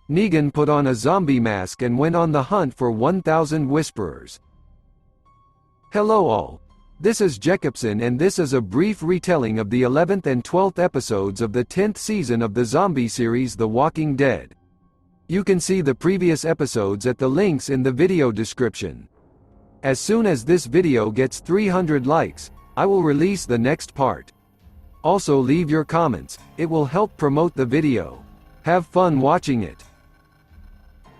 Negan put on a zombie mask and went on the hunt for 1,000 whisperers. Hello all. This is Jacobson and this is a brief retelling of the 11th and 12th episodes of the 10th season of the zombie series The Walking Dead. You can see the previous episodes at the links in the video description. As soon as this video gets 300 likes, I will release the next part. Also leave your comments, it will help promote the video. Have fun watching it.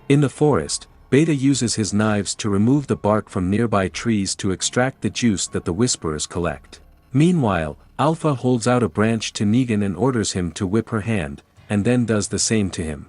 In the forest, Beta uses his knives to remove the bark from nearby trees to extract the juice that the Whisperers collect. Meanwhile, Alpha holds out a branch to Negan and orders him to whip her hand, and then does the same to him.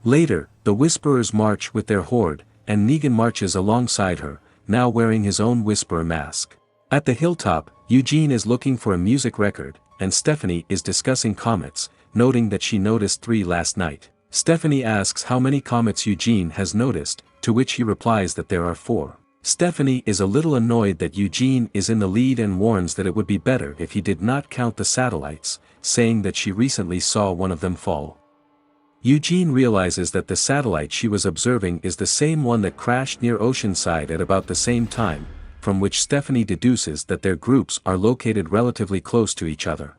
Later, the Whisperers march with their horde, and Negan marches alongside her, now wearing his own Whisperer mask. At the hilltop, Eugene is looking for a music record, and Stephanie is discussing comets, noting that she noticed 3 last night. Stephanie asks how many comets Eugene has noticed, to which he replies that there are 4. Stephanie is a little annoyed that Eugene is in the lead and warns that it would be better if he did not count the satellites, saying that she recently saw one of them fall. Eugene realizes that the satellite she was observing is the same one that crashed near Oceanside at about the same time, from which Stephanie deduces that their groups are located relatively close to each other.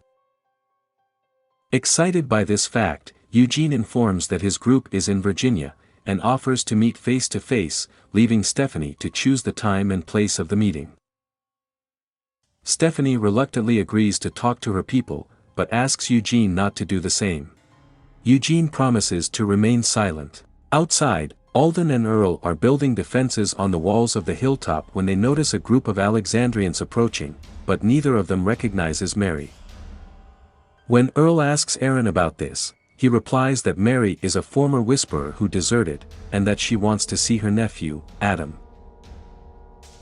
Excited by this fact, Eugene informs that his group is in Virginia, and offers to meet face to face, leaving Stephanie to choose the time and place of the meeting. Stephanie reluctantly agrees to talk to her people, but asks Eugene not to do the same. Eugene promises to remain silent. Outside, Alden and Earl are building defenses on the walls of the hilltop when they notice a group of Alexandrians approaching, but neither of them recognizes Mary. When Earl asks Aaron about this, he replies that Mary is a former Whisperer who deserted, and that she wants to see her nephew, Adam.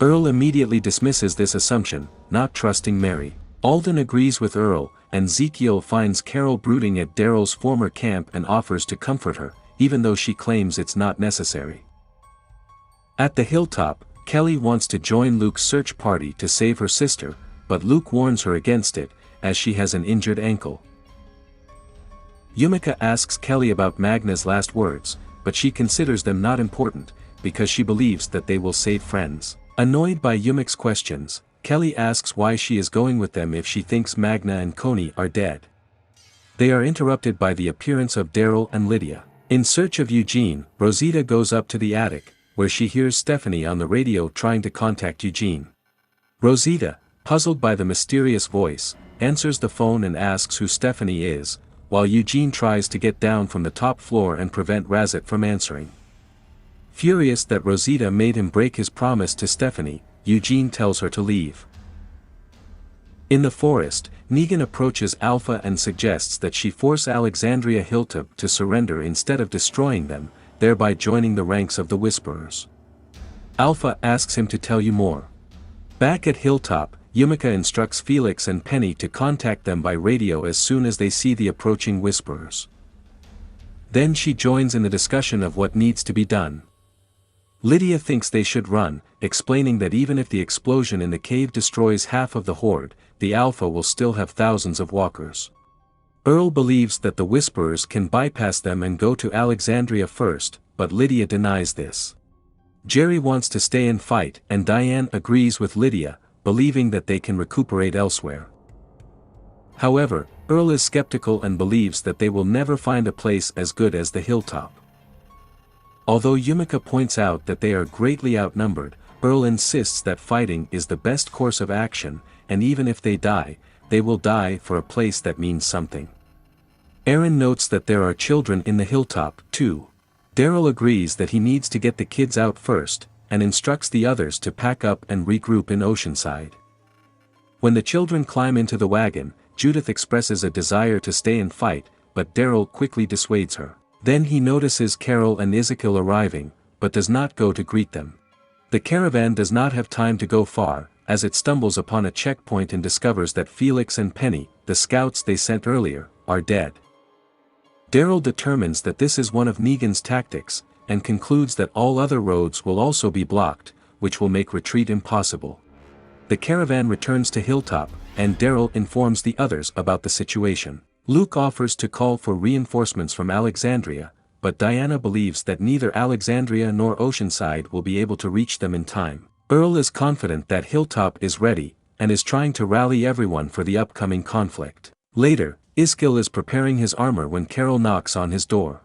Earl immediately dismisses this assumption, not trusting Mary. Alden agrees with Earl, and Ezekiel finds Carol brooding at Daryl's former camp and offers to comfort her, even though she claims it's not necessary. At the hilltop, Kelly wants to join Luke's search party to save her sister, but Luke warns her against it, as she has an injured ankle. Yumika asks Kelly about Magna's last words, but she considers them not important, because she believes that they will save friends. Annoyed by Yumik's questions, Kelly asks why she is going with them if she thinks Magna and Coney are dead. They are interrupted by the appearance of Daryl and Lydia. In search of Eugene, Rosita goes up to the attic, where she hears Stephanie on the radio trying to contact Eugene. Rosita, puzzled by the mysterious voice, answers the phone and asks who Stephanie is, while Eugene tries to get down from the top floor and prevent Razit from answering. Furious that Rosita made him break his promise to Stephanie, Eugene tells her to leave. In the forest, Negan approaches Alpha and suggests that she force Alexandria Hilltop to surrender instead of destroying them, thereby joining the ranks of the Whisperers. Alpha asks him to tell you more. Back at Hilltop, Yumika instructs Felix and Penny to contact them by radio as soon as they see the approaching Whisperers. Then she joins in the discussion of what needs to be done. Lydia thinks they should run, explaining that even if the explosion in the cave destroys half of the horde, the Alpha will still have thousands of walkers. Earl believes that the Whisperers can bypass them and go to Alexandria first, but Lydia denies this. Jerry wants to stay and fight, and Diane agrees with Lydia, believing that they can recuperate elsewhere. However, Earl is skeptical and believes that they will never find a place as good as the hilltop. Although Yumika points out that they are greatly outnumbered, Earl insists that fighting is the best course of action, and even if they will die for a place that means something. Aaron notes that there are children in the hilltop, too. Daryl agrees that he needs to get the kids out first, and instructs the others to pack up and regroup in Oceanside. When the children climb into the wagon, Judith expresses a desire to stay and fight, but Daryl quickly dissuades her. Then he notices Carol and Ezekiel arriving, but does not go to greet them. The caravan does not have time to go far, as it stumbles upon a checkpoint and discovers that Felix and Penny, the scouts they sent earlier, are dead. Daryl determines that this is one of Negan's tactics, and concludes that all other roads will also be blocked, which will make retreat impossible. The caravan returns to Hilltop, and Daryl informs the others about the situation. Luke offers to call for reinforcements from Alexandria, but Diana believes that neither Alexandria nor Oceanside will be able to reach them in time. Earl is confident that Hilltop is ready, and is trying to rally everyone for the upcoming conflict. Later, Iskil is preparing his armor when Carol knocks on his door.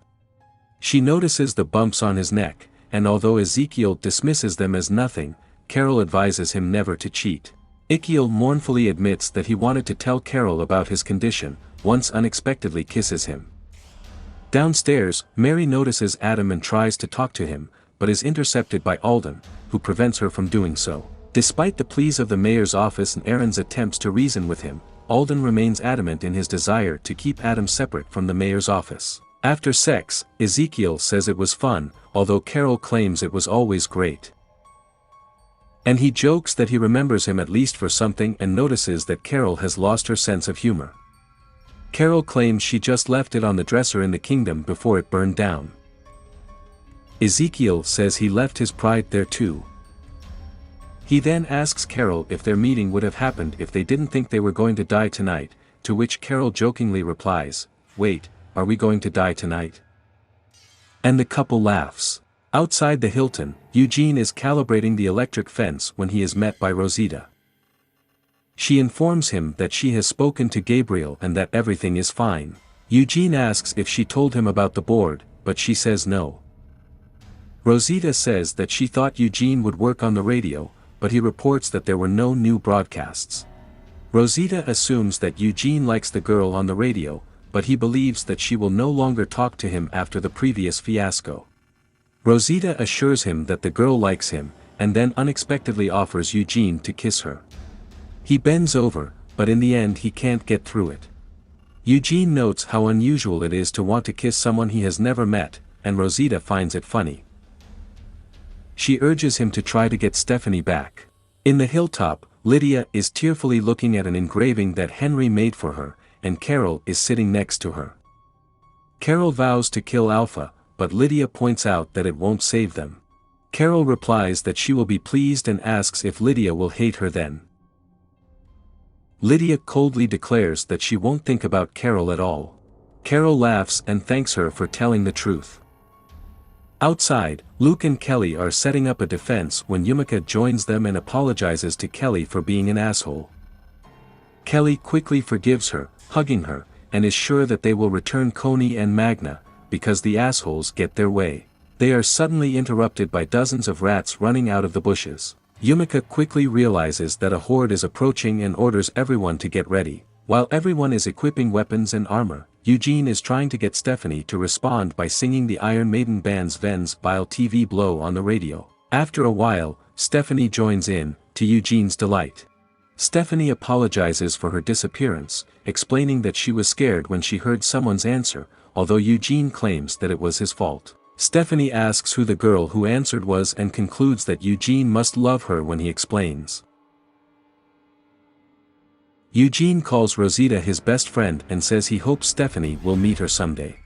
She notices the bumps on his neck, and although Ezekiel dismisses them as nothing, Carol advises him never to cheat. Ikiel mournfully admits that he wanted to tell Carol about his condition, once unexpectedly kisses him. Downstairs, Mary notices Adam and tries to talk to him, but is intercepted by Alden, who prevents her from doing so. Despite the pleas of the mayor's office and Aaron's attempts to reason with him, Alden remains adamant in his desire to keep Adam separate from the mayor's office. After sex, Ezekiel says it was fun, although Carol claims it was always great. And he jokes that he remembers him at least for something and notices that Carol has lost her sense of humor. Carol claims she just left it on the dresser in the kingdom before it burned down. Ezekiel says he left his pride there too. He then asks Carol if their meeting would have happened if they didn't think they were going to die tonight, to which Carol jokingly replies, "Wait, are we going to die tonight?" And the couple laughs. Outside the Hilton, Eugene is calibrating the electric fence when he is met by Rosita. She informs him that she has spoken to Gabriel and that everything is fine. Eugene asks if she told him about the board, but she says no. Rosita says that she thought Eugene would work on the radio, but he reports that there were no new broadcasts. Rosita assumes that Eugene likes the girl on the radio, but he believes that she will no longer talk to him after the previous fiasco. Rosita assures him that the girl likes him, and then unexpectedly offers Eugene to kiss her. He bends over, but in the end he can't get through it. Eugene notes how unusual it is to want to kiss someone he has never met, and Rosita finds it funny. She urges him to try to get Stephanie back. In the Hilltop, Lydia is tearfully looking at an engraving that Henry made for her, and Carol is sitting next to her. Carol vows to kill Alpha, but Lydia points out that it won't save them. Carol replies that she will be pleased and asks if Lydia will hate her then. Lydia coldly declares that she won't think about Carol at all. Carol laughs and thanks her for telling the truth. Outside, Luke and Kelly are setting up a defense when Yumika joins them and apologizes to Kelly for being an asshole. Kelly quickly forgives her, hugging her, and is sure that they will return Coney and Magna, because the assholes get their way. They are suddenly interrupted by dozens of rats running out of the bushes. Yumika quickly realizes that a horde is approaching and orders everyone to get ready. While everyone is equipping weapons and armor, Eugene is trying to get Stephanie to respond by singing the Iron Maiden band's Vens Bile TV Blow on the radio. After a while, Stephanie joins in, to Eugene's delight. Stephanie apologizes for her disappearance, explaining that she was scared when she heard someone's answer, although Eugene claims that it was his fault. Stephanie asks who the girl who answered was and concludes that Eugene must love her when he explains. Eugene calls Rosita his best friend and says he hopes Stephanie will meet her someday.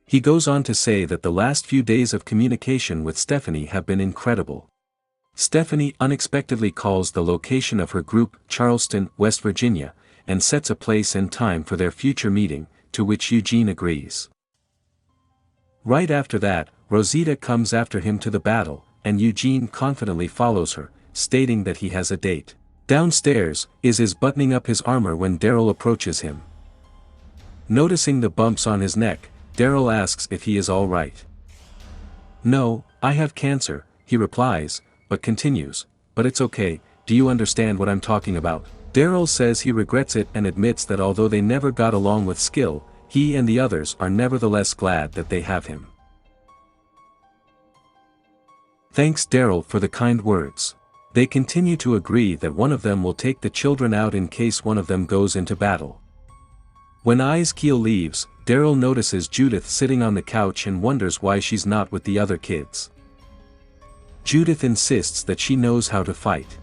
He goes on to say that the last few days of communication with Stephanie have been incredible. Stephanie unexpectedly calls the location of her group Charleston, West Virginia, and sets a place and time for their future meeting, to which Eugene agrees. Right after that, Rosita comes after him to the battle, and Eugene confidently follows her, stating that he has a date. Downstairs, is buttoning up his armor when Daryl approaches him. Noticing the bumps on his neck, Daryl asks if he is all right. "No, I have cancer," he replies, but continues, "But it's okay, do you understand what I'm talking about?" Daryl says he regrets it and admits that although they never got along with skill, he and the others are nevertheless glad that they have him. Thanks Daryl for the kind words. They continue to agree that one of them will take the children out in case one of them goes into battle. When Keel leaves, Daryl notices Judith sitting on the couch and wonders why she's not with the other kids. Judith insists that she knows how to fight.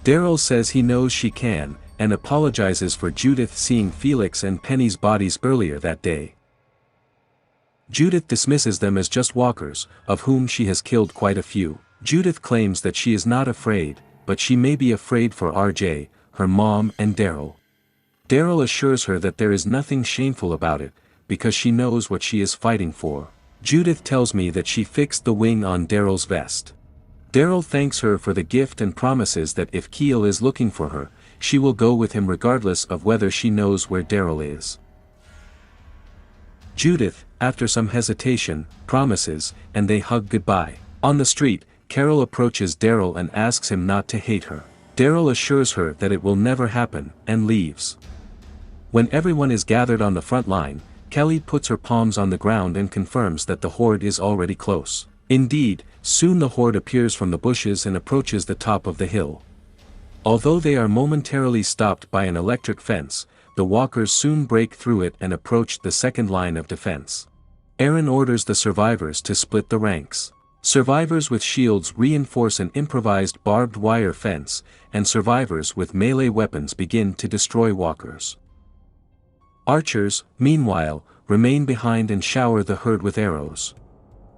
Daryl says he knows she can, and apologizes for Judith seeing Felix and Penny's bodies earlier that day. Judith dismisses them as just walkers, of whom she has killed quite a few. Judith claims that she is not afraid, but she may be afraid for RJ, her mom and Daryl. Daryl assures her that there is nothing shameful about it, because she knows what she is fighting for. Judith tells me that she fixed the wing on Daryl's vest. Daryl thanks her for the gift and promises that if Keel is looking for her, she will go with him regardless of whether she knows where Daryl is. Judith, after some hesitation, promises, and they hug goodbye. On the street, Carol approaches Daryl and asks him not to hate her. Daryl assures her that it will never happen, and leaves. When everyone is gathered on the front line, Kelly puts her palms on the ground and confirms that the horde is already close. Indeed, soon the horde appears from the bushes and approaches the top of the hill. Although they are momentarily stopped by an electric fence, the walkers soon break through it and approach the second line of defense. Aaron orders the survivors to split the ranks. Survivors with shields reinforce an improvised barbed wire fence, and survivors with melee weapons begin to destroy walkers. Archers, meanwhile, remain behind and shower the herd with arrows.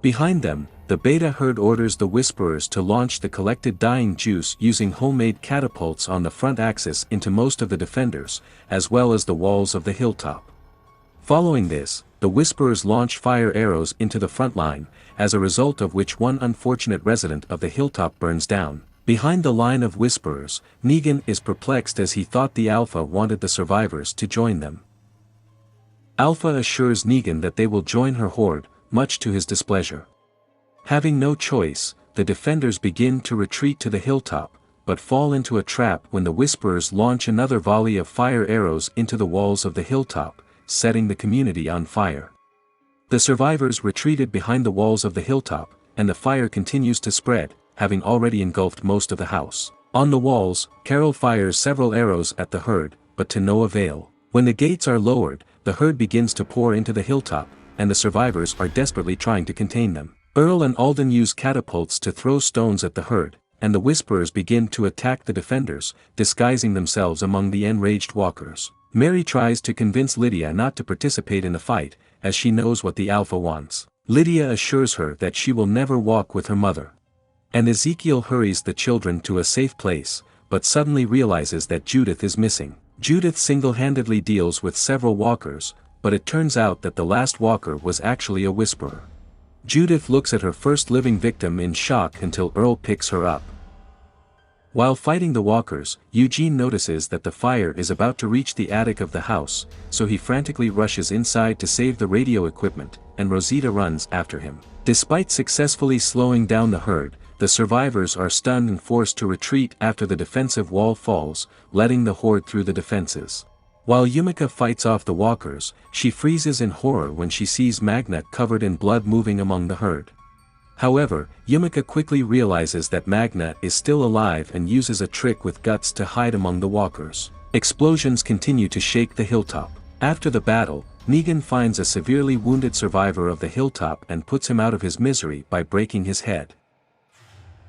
Behind them, the beta herd orders the Whisperers to launch the collected dying juice using homemade catapults on the front axis into most of the defenders, as well as the walls of the hilltop. Following this, the Whisperers launch fire arrows into the front line, as a result of which one unfortunate resident of the hilltop burns down. Behind the line of Whisperers, Negan is perplexed as he thought the Alpha wanted the survivors to join them. Alpha assures Negan that they will join her horde, much to his displeasure. Having no choice, the defenders begin to retreat to the hilltop, but fall into a trap when the Whisperers launch another volley of fire arrows into the walls of the hilltop, setting the community on fire. The survivors retreated behind the walls of the hilltop, and the fire continues to spread, having already engulfed most of the house. On the walls, Carol fires several arrows at the herd, but to no avail. When the gates are lowered, the herd begins to pour into the hilltop, and the survivors are desperately trying to contain them. Earl and Alden use catapults to throw stones at the herd, and the Whisperers begin to attack the defenders, disguising themselves among the enraged walkers. Mary tries to convince Lydia not to participate in the fight, as she knows what the Alpha wants. Lydia assures her that she will never walk with her mother. And Ezekiel hurries the children to a safe place, but suddenly realizes that Judith is missing. Judith single-handedly deals with several walkers, but it turns out that the last walker was actually a Whisperer. Judith looks at her first living victim in shock until Earl picks her up. While fighting the walkers, Eugene notices that the fire is about to reach the attic of the house, so he frantically rushes inside to save the radio equipment, and Rosita runs after him. Despite successfully slowing down the herd, the survivors are stunned and forced to retreat after the defensive wall falls, letting the horde through the defenses. While Yumika fights off the walkers, she freezes in horror when she sees Magna covered in blood moving among the herd. However, Yumika quickly realizes that Magna is still alive and uses a trick with Guts to hide among the walkers. Explosions continue to shake the hilltop. After the battle, Negan finds a severely wounded survivor of the hilltop and puts him out of his misery by breaking his head.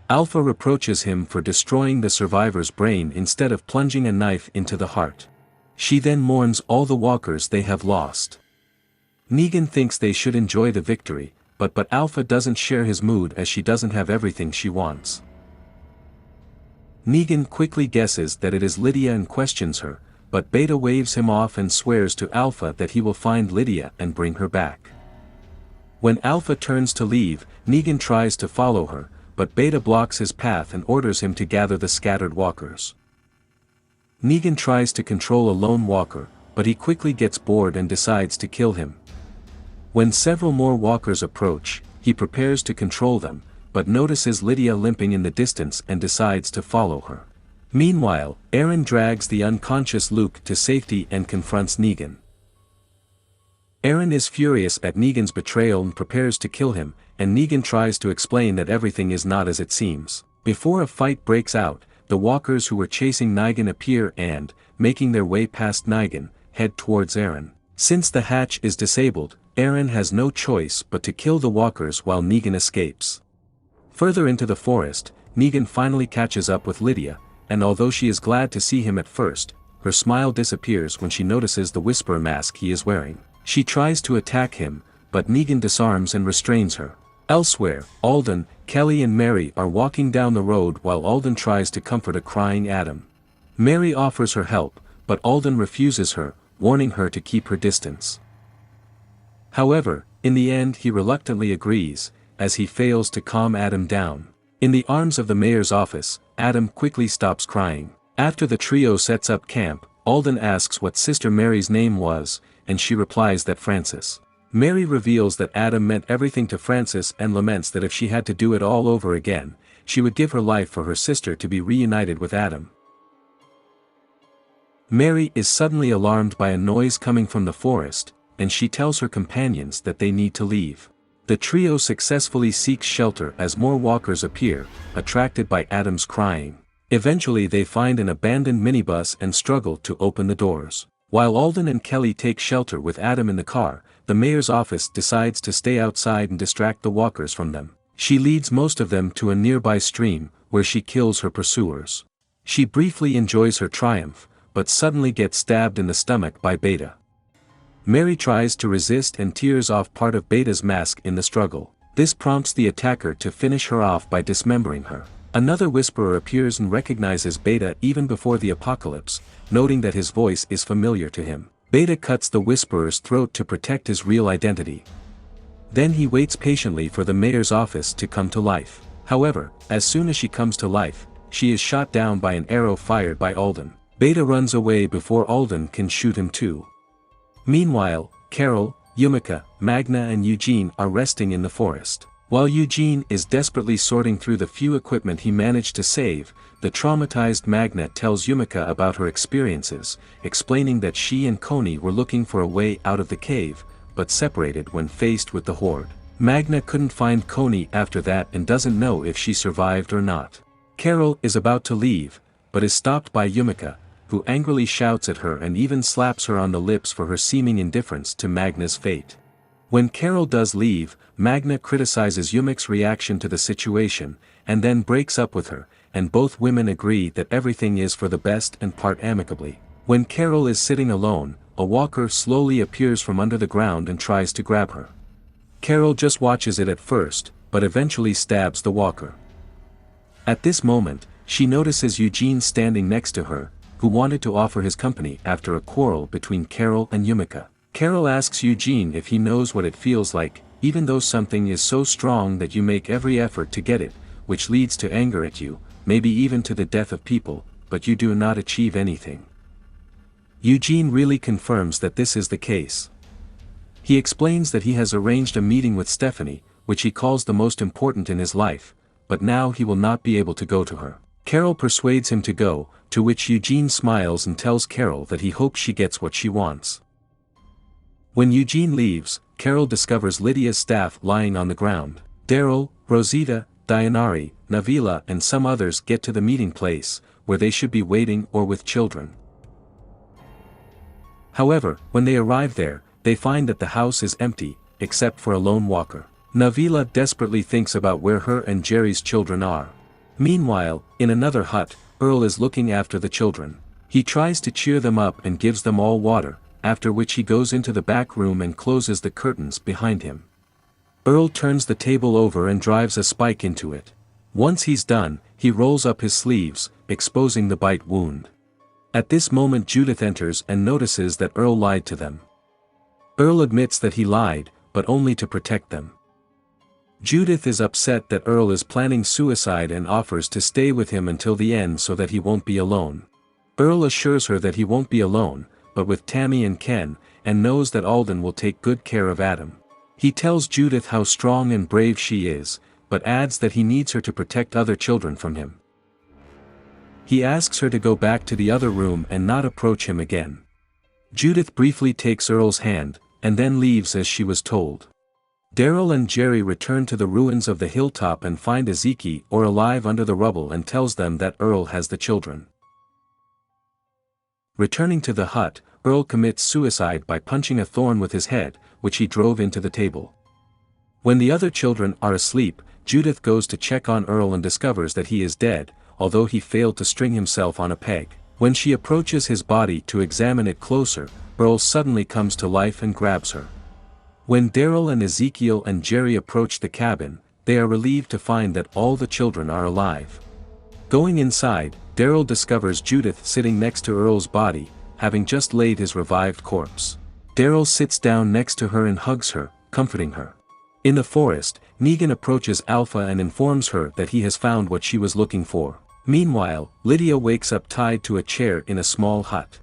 Alpha reproaches him for destroying the survivor's brain instead of plunging a knife into the heart. She then mourns all the walkers they have lost. Negan thinks they should enjoy the victory, but Alpha doesn't share his mood as she doesn't have everything she wants. Negan quickly guesses that it is Lydia and questions her, but Beta waves him off and swears to Alpha that he will find Lydia and bring her back. When Alpha turns to leave, Negan tries to follow her, but Beta blocks his path and orders him to gather the scattered walkers. Negan tries to control a lone walker, but he quickly gets bored and decides to kill him. When several more walkers approach, he prepares to control them, but notices Lydia limping in the distance and decides to follow her. Meanwhile, Aaron drags the unconscious Luke to safety and confronts Negan. Aaron is furious at Negan's betrayal and prepares to kill him, and Negan tries to explain that everything is not as it seems. Before a fight breaks out, the walkers who were chasing Negan appear and, making their way past Negan, head towards Aaron. Since the hatch is disabled, Aaron has no choice but to kill the walkers while Negan escapes. Further into the forest, Negan finally catches up with Lydia, and although she is glad to see him at first, her smile disappears when she notices the Whisperer mask he is wearing. She tries to attack him, but Negan disarms and restrains her. Elsewhere, Alden, Kelly and Mary are walking down the road while Alden tries to comfort a crying Adam. Mary offers her help, but Alden refuses her, warning her to keep her distance. However, in the end he reluctantly agrees, as he fails to calm Adam down. In the arms of the mayor's office, Adam quickly stops crying. After the trio sets up camp, Alden asks what Sister Mary's name was, and she replies that Frances. Mary reveals that Adam meant everything to Frances and laments that if she had to do it all over again, she would give her life for her sister to be reunited with Adam. Mary is suddenly alarmed by a noise coming from the forest, and she tells her companions that they need to leave. The trio successfully seeks shelter as more walkers appear, attracted by Adam's crying. Eventually they find an abandoned minibus and struggle to open the doors. While Alden and Kelly take shelter with Adam in the car, the mayor's office decides to stay outside and distract the walkers from them. She leads most of them to a nearby stream, where she kills her pursuers. She briefly enjoys her triumph, but suddenly gets stabbed in the stomach by Beta. Mary tries to resist and tears off part of Beta's mask in the struggle. This prompts the attacker to finish her off by dismembering her. Another Whisperer appears and recognizes Beta even before the apocalypse, noting that his voice is familiar to him. Beta cuts the Whisperer's throat to protect his real identity. Then he waits patiently for the mayor's office to come to life. However, as soon as she comes to life, she is shot down by an arrow fired by Alden. Beta runs away before Alden can shoot him too. Meanwhile, Carol, Yumika, Magna and Eugene are resting in the forest. While Eugene is desperately sorting through the few equipment he managed to save, the traumatized Magna tells Yumika about her experiences, explaining that she and Coney were looking for a way out of the cave, but separated when faced with the horde. Magna couldn't find Coney after that and doesn't know if she survived or not. Carol is about to leave, but is stopped by Yumika, who angrily shouts at her and even slaps her on the lips for her seeming indifference to Magna's fate. When Carol does leave, Magna criticizes Yumik's reaction to the situation, and then breaks up with her, and both women agree that everything is for the best and part amicably. When Carol is sitting alone, a walker slowly appears from under the ground and tries to grab her. Carol just watches it at first, but eventually stabs the walker. At this moment, she notices Eugene standing next to her, who wanted to offer his company after a quarrel between Carol and Yumika. Carol asks Eugene if he knows what it feels like, even though something is so strong that you make every effort to get it, which leads to anger at you, maybe even to the death of people, but you do not achieve anything. Eugene really confirms that this is the case. He explains that he has arranged a meeting with Stephanie, which he calls the most important in his life, but now he will not be able to go to her. Carol persuades him to go, to which Eugene smiles and tells Carol that he hopes she gets what she wants. When Eugene leaves, Carol discovers Lydia's staff lying on the ground. Daryl, Rosita, Dianari, Navila and some others get to the meeting place, where they should be waiting or with children. However, when they arrive there, they find that the house is empty, except for a lone walker. Navila desperately thinks about where her and Jerry's children are. Meanwhile, in another hut, Earl is looking after the children. He tries to cheer them up and gives them all water, after which he goes into the back room and closes the curtains behind him. Earl turns the table over and drives a spike into it. Once he's done, he rolls up his sleeves, exposing the bite wound. At this moment Judith enters and notices that Earl lied to them. Earl admits that he lied, but only to protect them. Judith is upset that Earl is planning suicide and offers to stay with him until the end so that he won't be alone. Earl assures her that he won't be alone, but with Tammy and Ken, and knows that Alden will take good care of Adam. He tells Judith how strong and brave she is, but adds that he needs her to protect other children from him. He asks her to go back to the other room and not approach him again. Judith briefly takes Earl's hand, and then leaves as she was told. Daryl and Jerry return to the ruins of the hilltop and find Ezekiel alive under the rubble and tells them that Earl has the children. Returning to the hut, Earl commits suicide by punching a thorn with his head, which he drove into the table. When the other children are asleep, Judith goes to check on Earl and discovers that he is dead, although he failed to string himself on a peg. When she approaches his body to examine it closer, Earl suddenly comes to life and grabs her. When Daryl and Ezekiel and Jerry approach the cabin, they are relieved to find that all the children are alive. Going inside, Daryl discovers Judith sitting next to Earl's body, having just laid his revived corpse. Daryl sits down next to her and hugs her, comforting her. In the forest, Negan approaches Alpha and informs her that he has found what she was looking for. Meanwhile, Lydia wakes up tied to a chair in a small hut.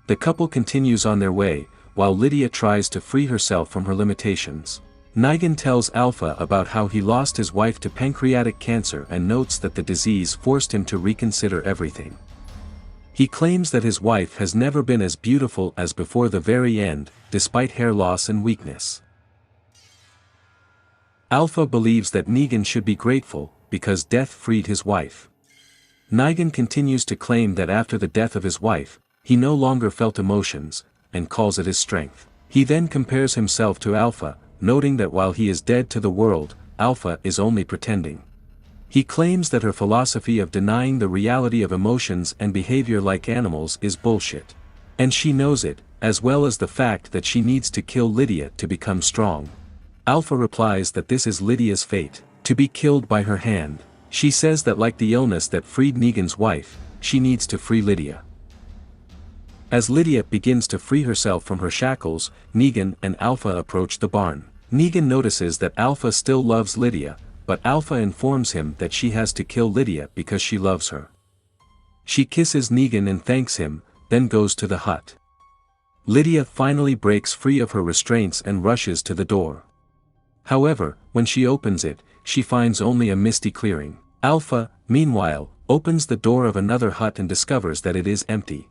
The couple continues on their way, while Lydia tries to free herself from her limitations. Negan tells Alpha about how he lost his wife to pancreatic cancer and notes that the disease forced him to reconsider everything. He claims that his wife has never been as beautiful as before the very end, despite hair loss and weakness. Alpha believes that Negan should be grateful, because death freed his wife. Negan continues to claim that after the death of his wife, he no longer felt emotions, and calls it his strength. He then compares himself to Alpha, noting that while he is dead to the world, Alpha is only pretending. He claims that her philosophy of denying the reality of emotions and behavior like animals is bullshit. And she knows it, as well as the fact that she needs to kill Lydia to become strong. Alpha replies that this is Lydia's fate, to be killed by her hand. She says that like the illness that freed Negan's wife, she needs to free Lydia. As Lydia begins to free herself from her shackles, Negan and Alpha approach the barn. Negan notices that Alpha still loves Lydia, but Alpha informs him that she has to kill Lydia because she loves her. She kisses Negan and thanks him, then goes to the hut. Lydia finally breaks free of her restraints and rushes to the door. However, when she opens it, she finds only a misty clearing. Alpha, meanwhile, opens the door of another hut and discovers that it is empty.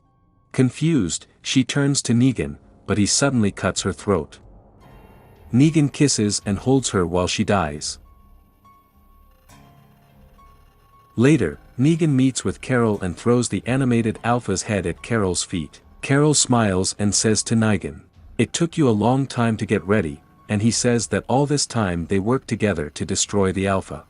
Confused, she turns to Negan, but he suddenly cuts her throat. Negan kisses and holds her while she dies. Later, Negan meets with Carol and throws the animated Alpha's head at Carol's feet. Carol smiles and says to Negan, "It took you a long time to get ready," and he says that all this time they worked together to destroy the Alpha.